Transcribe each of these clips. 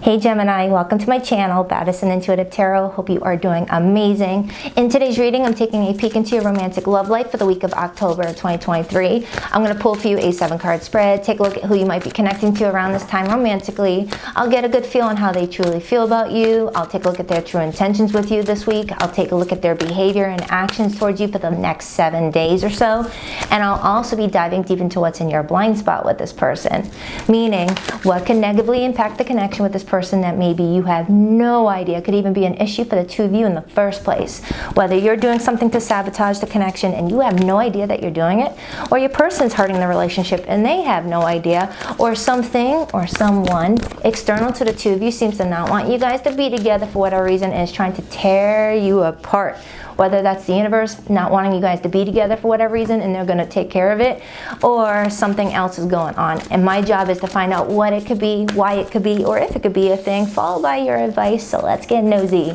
Hey Gemini, welcome to my channel, Baddison Intuitive Tarot. Hope you are doing amazing. In today's reading, I'm taking a peek into your romantic love life for the week of October 2023. I'm going to pull for you a 7-card spread, take a look at who you might be connecting to around this time romantically. I'll get a good feel on how they truly feel about you. I'll take a look at their true intentions with you this week. I'll take a look at their behavior and actions towards you for the next 7 days or so. And I'll also be diving deep into what's in your blind spot with this person, meaning what can negatively impact the connection with this person that maybe you have no idea could even be an issue for the two of you in the first place. Whether you're doing something to sabotage the connection and you have no idea that you're doing it, or your person's hurting the relationship and they have no idea, or something or someone external to the two of you seems to not want you guys to be together for whatever reason and is trying to tear you apart. Whether that's the universe not wanting you guys to be together for whatever reason and they're going to take care of it, or something else is going on. And my job is to find out what it could be, why it could be, or if it could be a thing, followed by your advice. So let's get nosy.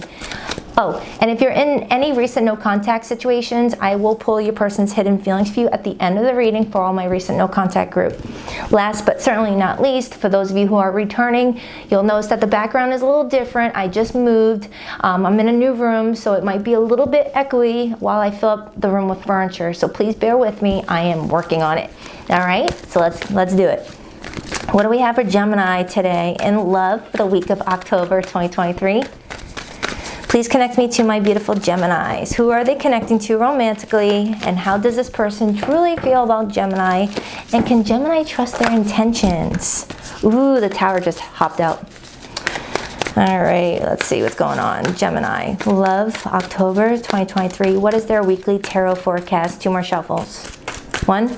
Oh, and if you're in any recent no contact situations, I will pull your person's hidden feelings for you at the end of the reading for all my recent no contact group. Last but certainly not least, for those of you who are returning, you'll notice that the background is a little different. I just moved. I'm in a new room, so it might be a little bit echoey while I fill up the room with furniture. So please bear with me. I am working on it. All right, so let's do it. What do we have for Gemini today in love for the week of October 2023? Please connect me to my beautiful Geminis. Who are they connecting to romantically? And how does this person truly feel about Gemini? And can Gemini trust their intentions? Ooh, the Tower just hopped out. All right, let's see what's going on. Gemini, love, October 2023. What is their weekly tarot forecast? 2 more shuffles. 1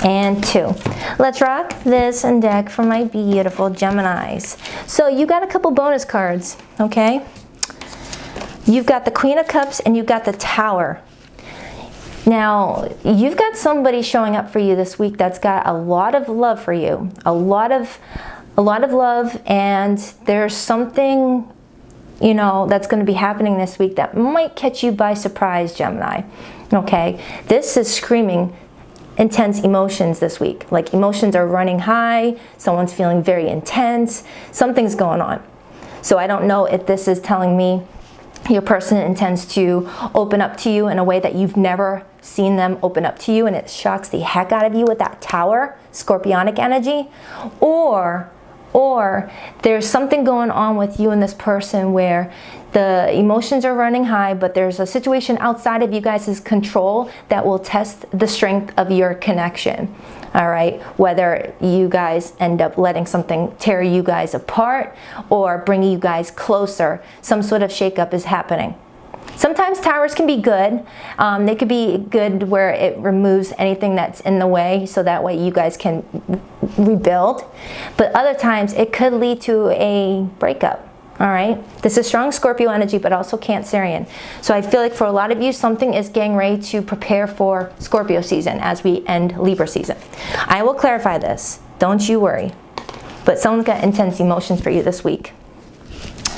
and 2. Let's rock this and deck for my beautiful Geminis. So you got a couple bonus cards, okay? You've got the Queen of Cups and you've got the Tower. Now, you've got somebody showing up for you this week that's got a lot of love for you. A lot of love, and there's something, you know, that's going to be happening this week that might catch you by surprise, Gemini. Okay? This is screaming intense emotions this week. Like emotions are running high, someone's feeling very intense, something's going on. So I don't know if this is telling me your person intends to open up to you in a way that you've never seen them open up to you and it shocks the heck out of you with that Tower, Scorpionic energy, or there's something going on with you and this person where the emotions are running high, but there's a situation outside of you guys' control that will test the strength of your connection. All right, whether you guys end up letting something tear you guys apart or bring you guys closer, some sort of shakeup is happening. Sometimes towers can be good. They could be good where it removes anything that's in the way so that way you guys can rebuild. But other times it could lead to a breakup. All right, this is strong Scorpio energy, but also Cancerian. So I feel like for a lot of you, something is getting ready to prepare for Scorpio season as we end Libra season. I will clarify this, don't you worry. But someone's got intense emotions for you this week.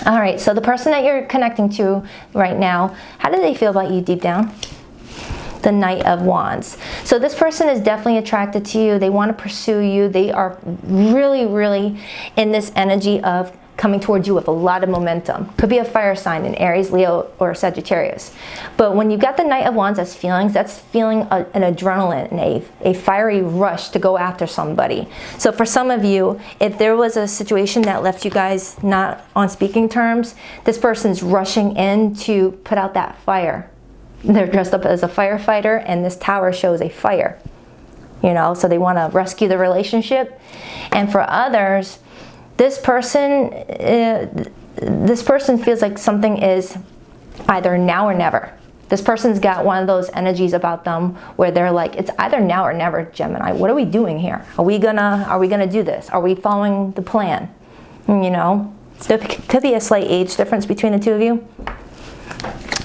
All right, so the person that you're connecting to right now, how do they feel about you deep down? The Knight of Wands. So this person is definitely attracted to you. They want to pursue you. They are really, really in this energy of coming towards you with a lot of momentum. Could be a fire sign in Aries, Leo, or Sagittarius. But when you got the Knight of Wands as feelings, that's feeling an adrenaline and a fiery rush to go after somebody. So for some of you, if there was a situation that left you guys not on speaking terms, this person's rushing in to put out that fire. They're dressed up as a firefighter and this Tower shows a fire. You know, so they want to rescue the relationship. And for others, this person feels like something is either now or never. This person's got one of those energies about them where they're like, it's either now or never, Gemini. What are we doing here? Are we gonna do this? Are we following the plan? You know, there could be a slight age difference between the two of you.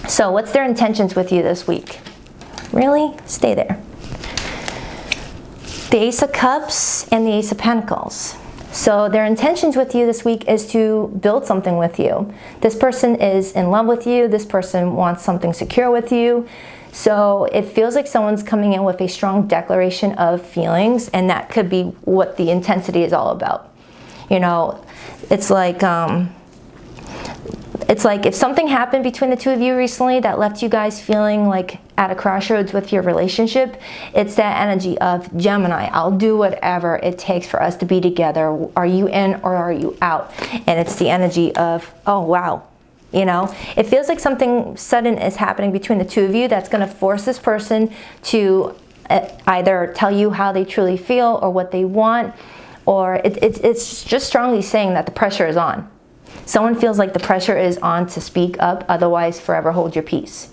So what's their intentions with you this week? Really? Stay there. The Ace of Cups and the Ace of Pentacles. So their intentions with you this week is to build something with you. This person is in love with you. This person wants something secure with you. So it feels like someone's coming in with a strong declaration of feelings, and that could be what the intensity is all about. You know, It's like if something happened between the two of you recently that left you guys feeling like at a crossroads with your relationship, it's that energy of Gemini. I'll do whatever it takes for us to be together. Are you in or are you out? And it's the energy of, oh wow, you know, it feels like something sudden is happening between the two of you that's going to force this person to either tell you how they truly feel or what they want, or it's just strongly saying that the pressure is on. Someone feels like the pressure is on to speak up, otherwise forever hold your peace.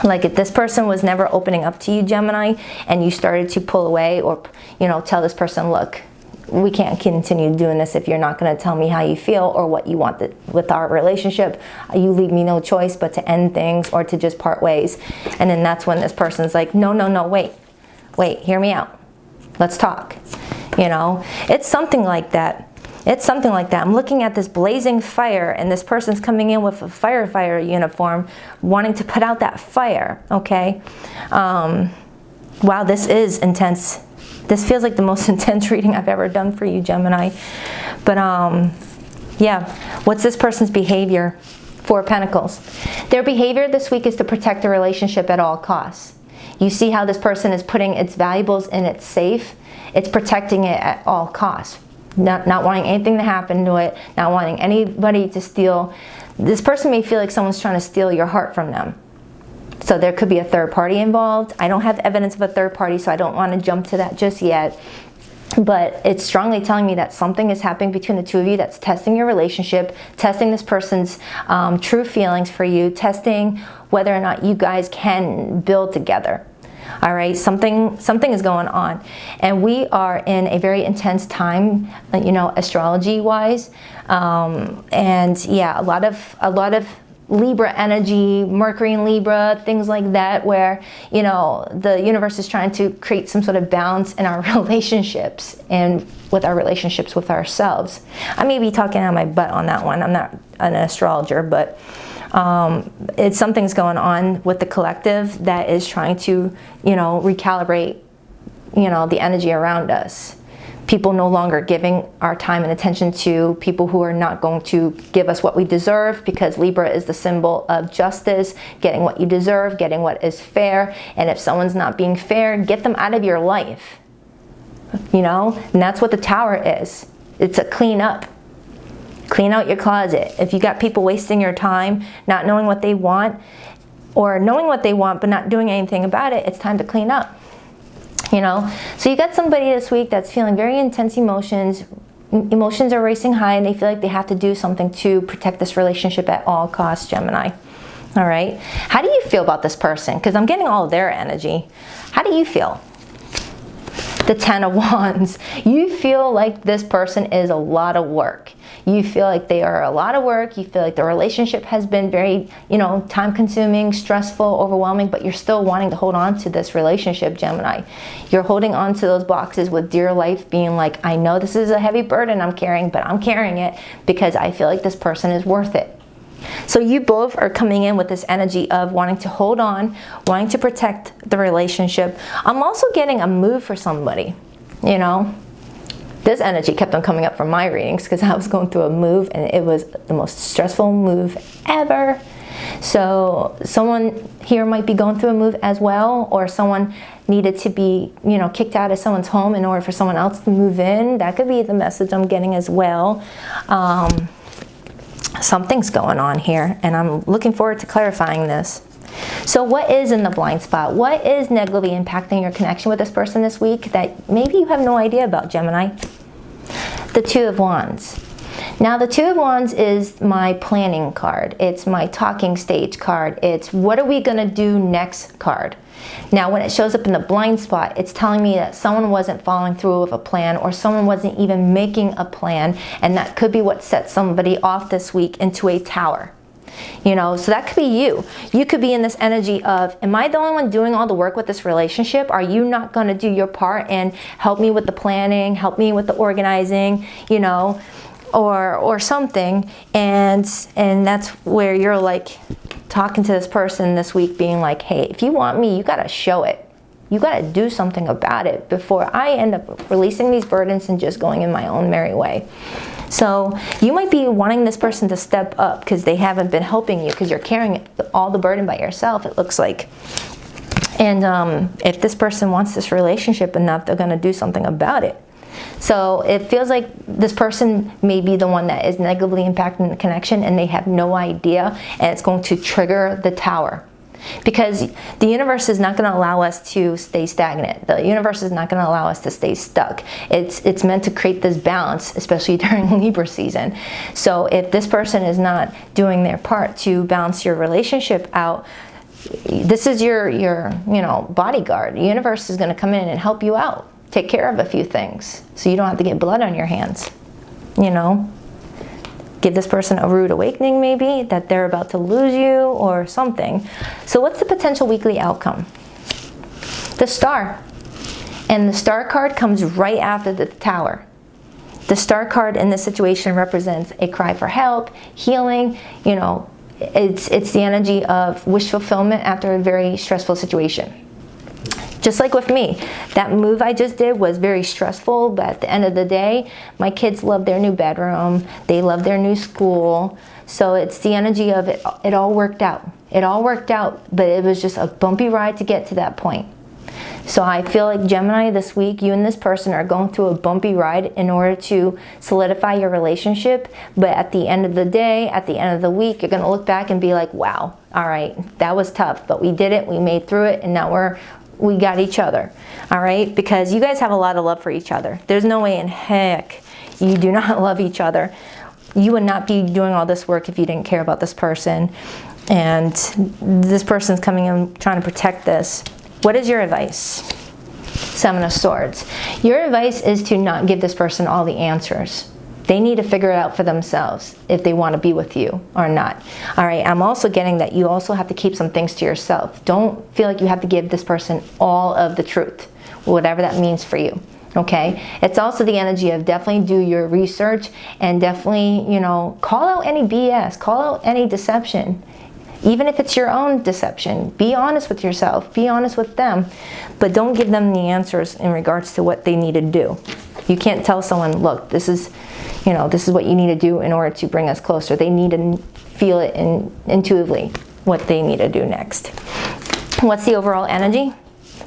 Like if this person was never opening up to you, Gemini, and you started to pull away or, you know, tell this person, look, we can't continue doing this if you're not going to tell me how you feel or what you want with our relationship. You leave me no choice but to end things or to just part ways. And then that's when this person's like, no, no, no, wait, hear me out. Let's talk. You know, it's something like that. It's something like that. I'm looking at this blazing fire, and this person's coming in with a firefighter uniform, wanting to put out that fire, okay? Wow, this is intense. This feels like the most intense reading I've ever done for you, Gemini. But yeah, what's this person's behavior? Four of Pentacles. Their behavior this week is to protect the relationship at all costs. You see how this person is putting its valuables in its safe. It's protecting it at all costs. Not wanting anything to happen to it, not wanting anybody to steal. This person may feel like someone's trying to steal your heart from them. So there could be a third party involved. I don't have evidence of a third party, so I don't want to jump to that just yet. But it's strongly telling me that something is happening between the two of you that's testing your relationship, testing this person's true feelings for you, testing whether or not you guys can build together. All right, something is going on, and we are in a very intense time, you know, astrology-wise, and yeah, a lot of Libra energy, Mercury in Libra, things like that, where, you know, the universe is trying to create some sort of balance in our relationships and with our relationships with ourselves. I may be talking out of my butt on that one. I'm not an astrologer, but it's something's going on with the collective that is trying to, you know, recalibrate, you know, the energy around us. People no longer giving our time and attention to people who are not going to give us what we deserve, because Libra is the symbol of justice, getting what you deserve, getting what is fair. And if someone's not being fair, get them out of your life. You know, and that's what the Tower is. It's a clean up. Clean out your closet. If you got people wasting your time, not knowing what they want, or knowing what they want but not doing anything about it, it's time to clean up. You know, so you got somebody this week that's feeling very intense emotions. Emotions are racing high, and they feel like they have to do something to protect this relationship at all costs, Gemini. All right. How do you feel about this person? Because I'm getting all of their energy. How do you feel? The Ten of Wands. You feel like this person is a lot of work. You feel like they are a lot of work. You feel like the relationship has been very, you know, time-consuming, stressful, overwhelming, but you're still wanting to hold on to this relationship, Gemini. You're holding on to those boxes with dear life, being like, I know this is a heavy burden I'm carrying, but I'm carrying it because I feel like this person is worth it. So you both are coming in with this energy of wanting to hold on, wanting to protect the relationship. I'm also getting a move for somebody, you know. This energy kept on coming up from my readings because I was going through a move, and it was the most stressful move ever. So someone here might be going through a move as well, or someone needed to be, you know, kicked out of someone's home in order for someone else to move in. That could be the message I'm getting as well. Something's going on here, and I'm looking forward to clarifying this. So what is in the blind spot? What is negatively impacting your connection with this person this week that maybe you have no idea about, Gemini? The Two of Wands. Now, the Two of Wands is my planning card. It's my talking stage card. It's what are we going to do next card. Now, when it shows up in the blind spot, it's telling me that someone wasn't following through with a plan, or someone wasn't even making a plan, and that could be what set somebody off this week into a tower. You know, so that could be you. You could be in this energy of, am I the only one doing all the work with this relationship? Are you not going to do your part and help me with the planning, help me with the organizing, you know, or something? And that's where you're like talking to this person this week, being like, hey, if you want me, you got to show it. You got to do something about it before I end up releasing these burdens and just going in my own merry way. So you might be wanting this person to step up because they haven't been helping you, because you're carrying all the burden by yourself, it looks like. And if this person wants this relationship enough, they're going to do something about it. So it feels like this person may be the one that is negatively impacting the connection, and they have no idea, and it's going to trigger the Tower. Because the universe is not going to allow us to stay stagnant. The universe is not going to allow us to stay stuck. It's meant to create this balance, especially during Libra season. So if this person is not doing their part to balance your relationship out, this is your bodyguard. The universe is going to come in and help you out, take care of a few things, so you don't have to get blood on your hands. Give this person a rude awakening, maybe, that they're about to lose you or something. So what's the potential weekly outcome? The Star. And the Star card comes right after the Tower. The Star card in this situation represents a cry for help, healing. It's the energy of wish fulfillment after a very stressful situation. Just like with me, that move I just did was very stressful, but at the end of the day, my kids love their new bedroom, they love their new school, so it's the energy of it all worked out. It all worked out, but it was just a bumpy ride to get to that point. So I feel like, Gemini, this week, you and this person are going through a bumpy ride in order to solidify your relationship, but at the end of the day, at the end of the week, you're going to look back and be like, wow, all right, that was tough, but we did it, we made through it, and now we got each other, all right? Because you guys have a lot of love for each other. There's no way in heck you do not love each other. You would not be doing all this work if you didn't care about this person. And this person's coming in trying to protect this. What is your advice? Seven of Swords. Your advice is to not give this person all the answers. They need to figure it out for themselves if they want to be with you or not. All right, I'm also getting that you also have to keep some things to yourself. Don't feel like you have to give this person all of the truth, whatever that means for you, okay? It's also the energy of definitely do your research and definitely, call out any BS, call out any deception. Even if it's your own deception, be honest with yourself, be honest with them, but don't give them the answers in regards to what they need to do. You can't tell someone, look, this is what you need to do in order to bring us closer. They need to feel it intuitively, what they need to do next. What's the overall energy?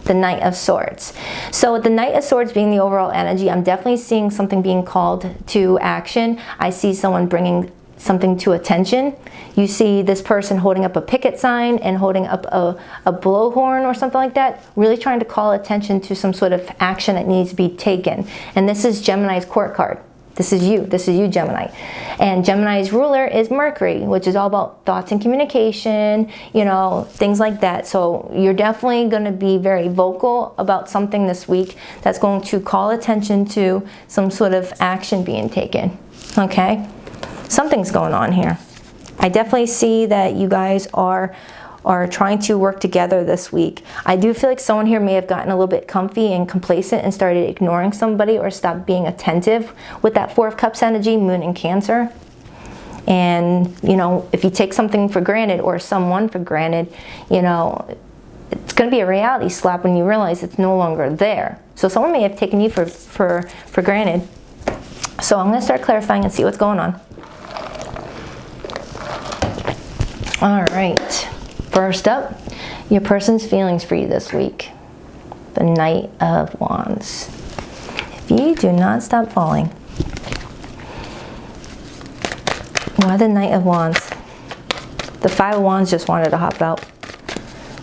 The Knight of Swords. So with the Knight of Swords being the overall energy, I'm definitely seeing something being called to action. I see someone bringing something to attention. You see this person holding up a picket sign and holding up a blowhorn or something like that, really trying to call attention to some sort of action that needs to be taken. And this is Gemini's court card. This is you, Gemini. And Gemini's ruler is Mercury, which is all about thoughts and communication, things like that. So you're definitely going to be very vocal about something this week that's going to call attention to some sort of action being taken, okay? Something's going on here. I definitely see that you guys are trying to work together this week. I do feel like someone here may have gotten a little bit comfy and complacent and started ignoring somebody or stopped being attentive with that Four of Cups energy, Moon in Cancer. And, if you take something for granted or someone for granted, it's going to be a reality slap when you realize it's no longer there. So someone may have taken you for granted. So I'm going to start clarifying and see what's going on. All right. First up, your person's feelings for you this week. The Knight of Wands. If you do not stop falling. Why the Knight of Wands? The Five of Wands just wanted to hop out.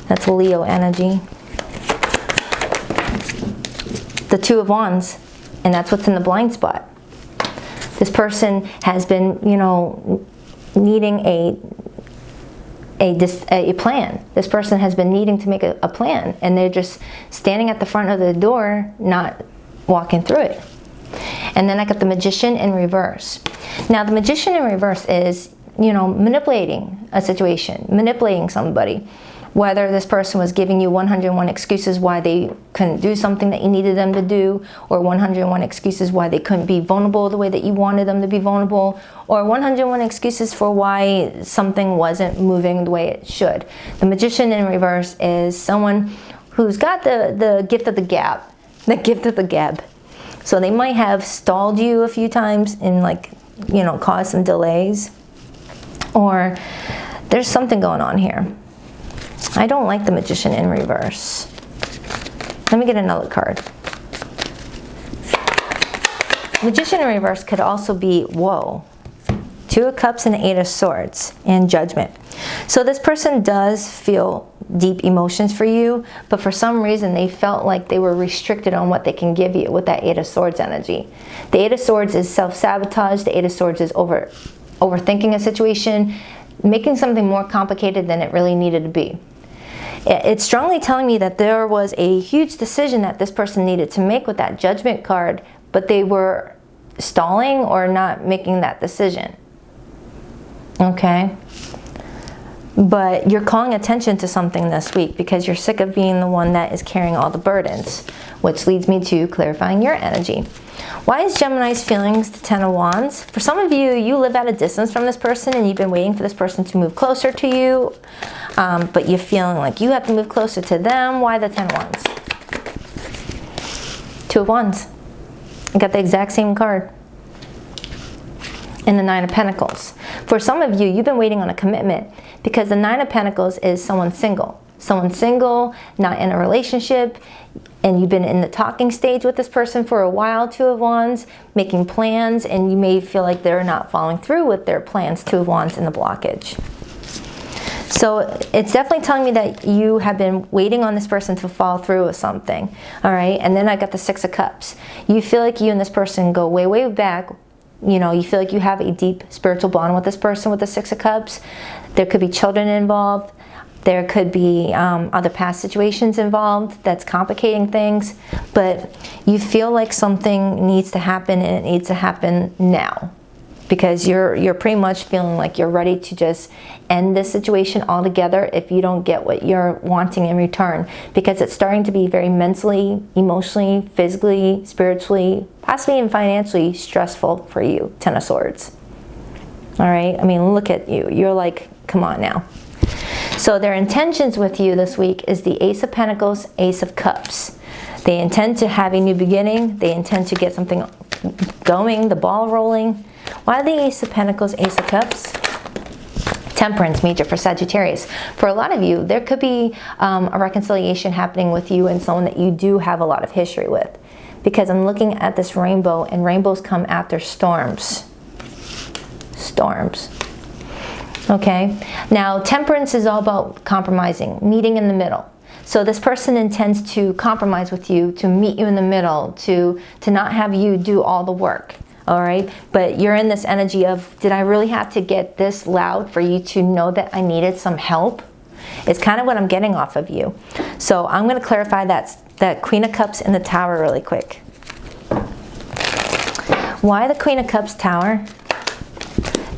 That's Leo energy. The Two of Wands, and that's what's in the blind spot. This person has been, needing a plan. This person has been needing to make a plan, and they're just standing at the front of the door, not walking through it. And then I got the Magician in reverse. Now the Magician in reverse is, manipulating a situation, manipulating somebody. Whether this person was giving you 101 excuses why they couldn't do something that you needed them to do, or 101 excuses why they couldn't be vulnerable the way that you wanted them to be vulnerable, or 101 excuses for why something wasn't moving the way it should. The Magician in reverse is someone who's got the gift of the gab, So they might have stalled you a few times in you know, cause some delays. Or there's something going on here. I don't like the Magician in reverse. Let me get another card. Magician in reverse could also be, whoa, Two of Cups and Eight of Swords, and Judgment. So this person does feel deep emotions for you, but for some reason they felt like they were restricted on what they can give you with that Eight of Swords energy. The Eight of Swords is self-sabotage. The Eight of Swords is overthinking a situation, making something more complicated than it really needed to be. It's strongly telling me that there was a huge decision that this person needed to make with that Judgment card, but they were stalling or not making that decision. Okay? But you're calling attention to something this week because you're sick of being the one that is carrying all the burdens, which leads me to clarifying your energy. Why is Gemini's feelings the Ten of Wands? For some of you, you live at a distance from this person and you've been waiting for this person to move closer to you, but you're feeling like you have to move closer to them. Why the Ten of Wands? Two of Wands. I got the exact same card. And the Nine of Pentacles. For some of you, you've been waiting on a commitment because the Nine of Pentacles is someone single. Someone single, not in a relationship, and you've been in the talking stage with this person for a while, Two of Wands, making plans, and you may feel like they're not following through with their plans, Two of Wands in the blockage. So it's definitely telling me that you have been waiting on this person to follow through with something, all right? And then I got the Six of Cups. You feel like you and this person go way, way back. You know, you feel like you have a deep spiritual bond with this person with the Six of Cups. There could be children involved. There could be other past situations involved that's complicating things. But you feel like something needs to happen, and it needs to happen now. Because you're pretty much feeling like you're ready to just end this situation altogether if you don't get what you're wanting in return. Because it's starting to be very mentally, emotionally, physically, spiritually, possibly even financially stressful for you, Ten of Swords. All right? I mean, look at you. You're like, come on now. So their intentions with you this week is the Ace of Pentacles, Ace of Cups. They intend to have a new beginning. They intend to get something going, the ball rolling. Why the Ace of Pentacles, Ace of Cups? Temperance, major for Sagittarius. For a lot of you, there could be a reconciliation happening with you and someone that you do have a lot of history with. Because I'm looking at this rainbow, and rainbows come after storms. Storms. Okay? Now, temperance is all about compromising, meeting in the middle. So this person intends to compromise with you, to meet you in the middle, to not have you do all the work. All right, but you're in this energy of, did I really have to get this loud for you to know that I needed some help? It's kind of what I'm getting off of you. So I'm going to clarify that Queen of Cups in the Tower really quick. Why the Queen of Cups Tower?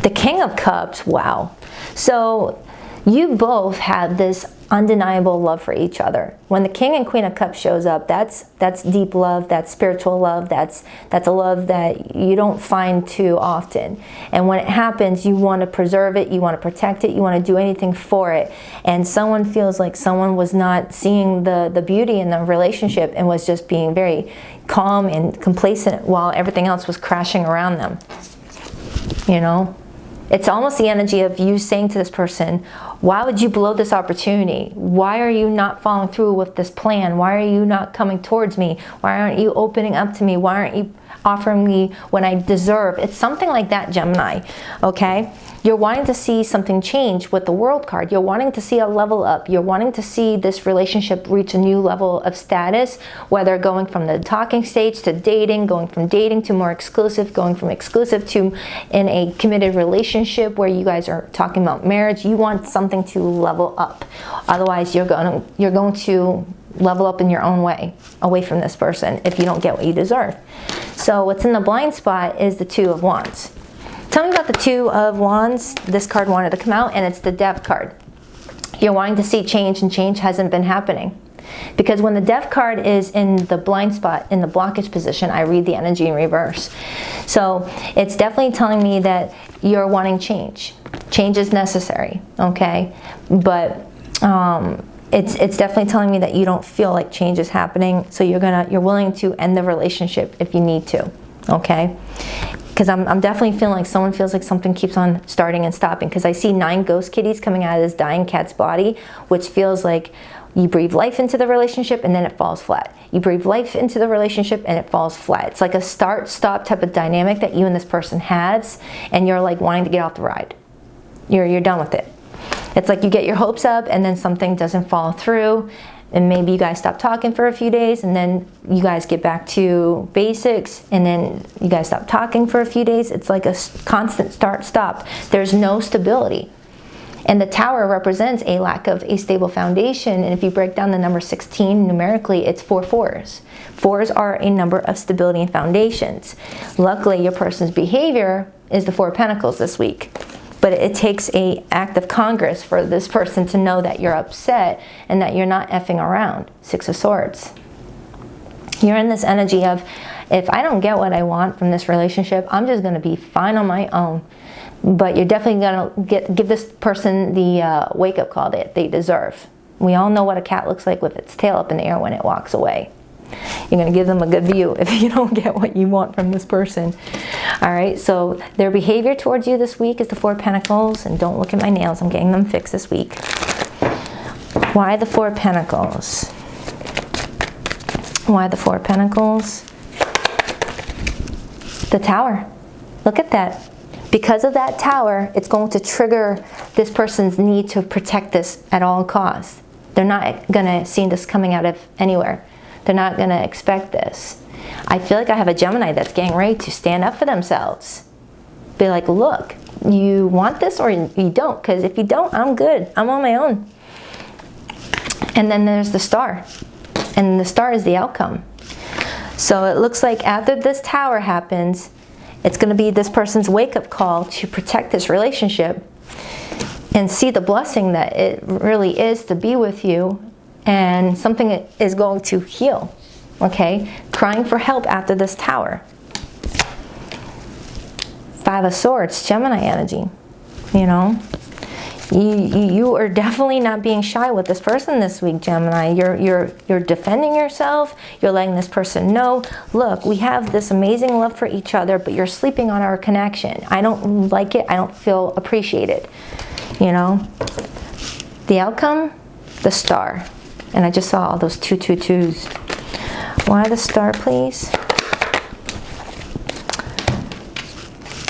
The King of Cups, wow. So you both have this undeniable love for each other. When the King and Queen of Cups shows up, that's deep love, that's spiritual love, that's a love that you don't find too often. And when it happens, you want to preserve it, you want to protect it, you want to do anything for it. And someone feels like someone was not seeing the beauty in the relationship and was just being very calm and complacent while everything else was crashing around them. You know? It's almost the energy of you saying to this person, why would you blow this opportunity? Why are you not following through with this plan? Why are you not coming towards me? Why aren't you opening up to me? Why aren't you offering me when I deserve? It's something like that, Gemini, okay? You're wanting to see something change with the World card. You're wanting to see a level up. You're wanting to see this relationship reach a new level of status, whether going from the talking stage to dating, going from dating to more exclusive, going from exclusive to in a committed relationship where you guys are talking about marriage. You want something to level up. Otherwise, you're going to level up in your own way, away from this person if you don't get what you deserve. So what's in the blind spot is the Two of Wands. Tell me about the Two of Wands. This card wanted to come out, and it's the Death card. You're wanting to see change, and change hasn't been happening. Because when the Death card is in the blind spot, in the blockage position, I read the energy in reverse. So it's definitely telling me that you're wanting change. Change is necessary, okay? But it's definitely telling me that you don't feel like change is happening, so you're willing to end the relationship if you need to, okay? Because I'm definitely feeling like someone feels like something keeps on starting and stopping, because I see 9 ghost kitties coming out of this dying cat's body, which feels like you breathe life into the relationship and then it falls flat. You breathe life into the relationship and it falls flat. It's like a start-stop type of dynamic that you and this person has, and you're like wanting to get off the ride. You're done with it. It's like you get your hopes up and then something doesn't follow through, and maybe you guys stop talking for a few days, and then you guys get back to basics, and then you guys stop talking for a few days. It's like a constant start-stop. There's no stability. And the tower represents a lack of a stable foundation. And if you break down the number 16 numerically, it's 4 fours. Fours are a number of stability and foundations. Luckily, your person's behavior is the 4 of Pentacles this week. But it takes an act of Congress for this person to know that you're upset and that you're not effing around. 6 of Swords. You're in this energy of, if I don't get what I want from this relationship, I'm just going to be fine on my own. But you're definitely going to give this person the wake-up call that they deserve. We all know what a cat looks like with its tail up in the air when it walks away. You're going to give them a good view if you don't get what you want from this person. All right, so their behavior towards you this week is the 4 of Pentacles. And don't look at my nails, I'm getting them fixed this week. Why the 4 of Pentacles? Why the 4 of Pentacles? The Tower. Look at that. Because of that Tower, it's going to trigger this person's need to protect this at all costs. They're not going to see this coming out of anywhere. They're not going to expect this. I feel like I have a Gemini that's getting ready to stand up for themselves. Be like, look, you want this or you don't? Because if you don't, I'm good. I'm on my own. And then there's the Star. And the Star is the outcome. So it looks like after this Tower happens, it's going to be this person's wake-up call to protect this relationship and see the blessing that it really is to be with you, and something is going to heal, okay? Crying for help after this Tower. 5 of Swords, Gemini energy, you know? You are definitely not being shy with this person this week, Gemini. You're defending yourself. You're letting this person know, look, we have this amazing love for each other, but you're sleeping on our connection. I don't like it. I don't feel appreciated. You know? The outcome, the Star. And I just saw all those 222s. Why the Star, please?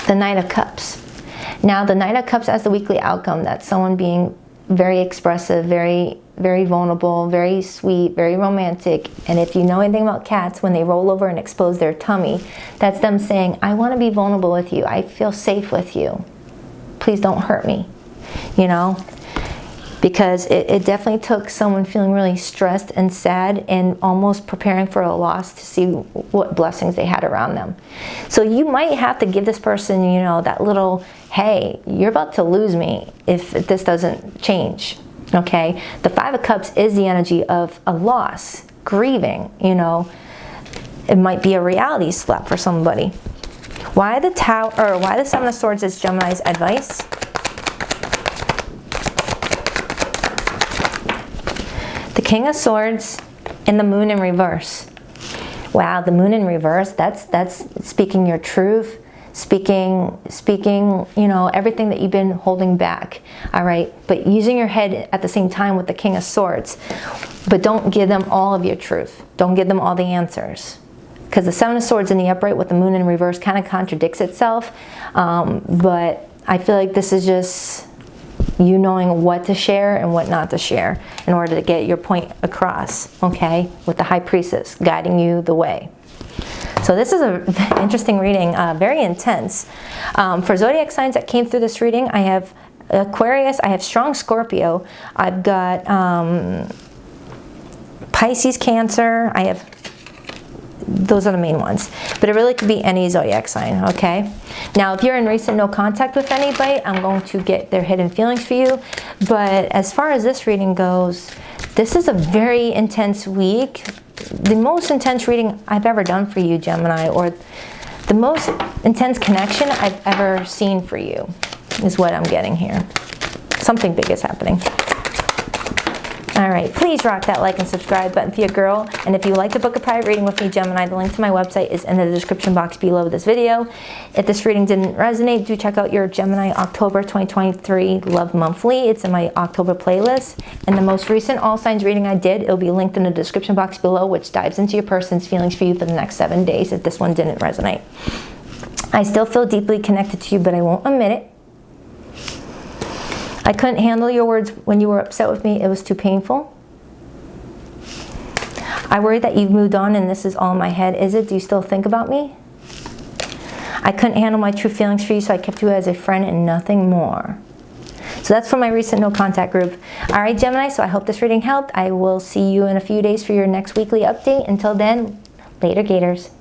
The Knight of Cups. Now, the Knight of Cups as the weekly outcome, that's someone being very expressive, very, very vulnerable, very sweet, very romantic. And if you know anything about cats, when they roll over and expose their tummy, that's them saying, I want to be vulnerable with you. I feel safe with you. Please don't hurt me, you know? Because it definitely took someone feeling really stressed and sad and almost preparing for a loss to see what blessings they had around them. So you might have to give this person, you know, that little, hey, you're about to lose me if this doesn't change, okay? The 5 of Cups is the energy of a loss, grieving, you know. It might be a reality slap for somebody. Why the Tower, or why the 7 of Swords is Gemini's advice? The King of Swords and the Moon in reverse. Wow, the Moon in reverse, that's speaking your truth, speaking, you know, everything that you've been holding back, all right? But using your head at the same time with the King of Swords. But don't give them all of your truth. Don't give them all the answers. Because the 7 of Swords in the upright with the Moon in reverse kind of contradicts itself. But I feel like this is just you knowing what to share and what not to share in order to get your point across, okay? With the High Priestess guiding you the way. So this is an interesting reading, very intense. For zodiac signs that came through this reading, I have Aquarius, I have strong Scorpio, I've got Pisces, Cancer, I have, those are the main ones. But it really could be any zodiac sign, okay? Now, if you're in recent no contact with anybody, I'm going to get their hidden feelings for you. But as far as this reading goes, this is a very intense week. The most intense reading I've ever done for you, Gemini, or the most intense connection I've ever seen for you is what I'm getting here. Something big is happening. All right, please rock that like and subscribe button for your girl. And if you would like to book a private reading with me, Gemini, the link to my website is in the description box below this video. If this reading didn't resonate, do check out your Gemini October 2023 Love Monthly. It's in my October playlist. And the most recent all signs reading I did, it'll be linked in the description box below, which dives into your person's feelings for you for the next 7 days if this one didn't resonate. I still feel deeply connected to you, but I won't admit it. I couldn't handle your words when you were upset with me. It was too painful. I worry that you've moved on and this is all in my head. Is it? Do you still think about me? I couldn't handle my true feelings for you, so I kept you as a friend and nothing more. So that's for my recent no contact group. All right, Gemini, so I hope this reading helped. I will see you in a few days for your next weekly update. Until then, later, Gators.